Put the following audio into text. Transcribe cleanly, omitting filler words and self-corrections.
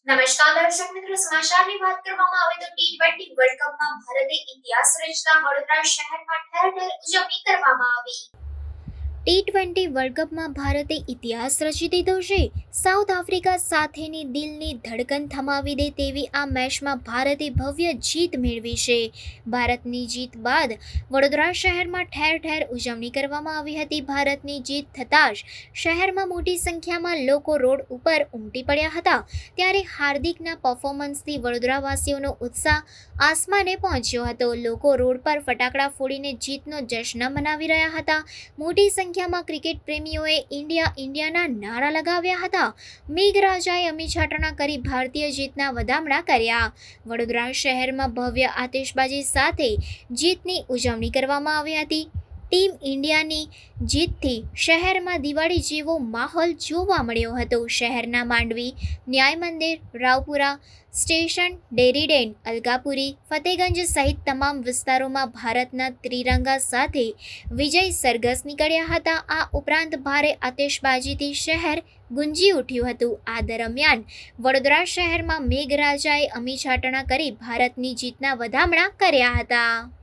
નમસ્કાર દર્શક મિત્રો, સમાચારની વાત કરવામાં આવે તો ટી20 વર્લ્ડ કપમાં ભારતે ઇતિહાસ રચતા વડોદરા શહેરમાં ઠેર ઠેર ઉજવણી કરવામાં આવી। ટી20 વર્લ્ડ કપમાં ભારતે ઇતિહાસ રચી દીધો છે। સાઉથ આફ્રિકા સાથેની દિલની ધડકન થમાવી દે તેવી આ મેચમાં ભારતે ભવ્ય જીત મેળવી છે। ભારતની જીત બાદ વડોદરા શહેરમાં ઠેર ઠેર ઉજવણી કરવામાં આવી હતી। ભારતની જીત થતાં જ શહેરમાં મોટી સંખ્યામાં લોકો રોડ ઉપર ઉમટી પડ્યા હતા। ત્યારે હાર્દિકના પરફોર્મન્સથી વડોદરાવાસીઓનો ઉત્સાહ આસમાને પહોંચ્યો હતો। લોકો રોડ પર ફટાકડા ફોડીને જીતનો જશ્ન મનાવી રહ્યા હતા। મોટી સંખ્યામાં ક્રિકેટ પ્રેમીઓએ ઇન્ડિયા ઇન્ડિયાના નારા લગાવ્યા હતા। મેઘરાજાએ અમીછાટણા કરી ભારતીય જીતના વધામણા કર્યા। વડોદરા શહેરમાં ભવ્ય આતિશબાજી સાથે જીતની ઉજવણી કરવામાં આવી હતી। ટીમ ઇન્ડિયાની જીતથી શહેરમાં દિવાળી જેવો માહોલ જોવા મળ્યો હતો। શહેરના માંડવી, ન્યાય મંદિર, રાવપુરા સ્ટેશન, ડેરીડેન, અલકાપુરી, ફતેગંજ સહિત તમામ વિસ્તારોમાં ભારતના ત્રિરંગા સાથે વિજય સરઘસ નીકળ્યા હતા। આ ઉપરાંત ભારે આતિશબાજીથી શહેર ગુંજી ઉઠ્યું હતું। આ દરમિયાન વડોદરા શહેરમાં મેઘરાજાએ અમીછાટણા કરી ભારતની જીતના વધામણા કર્યા હતા।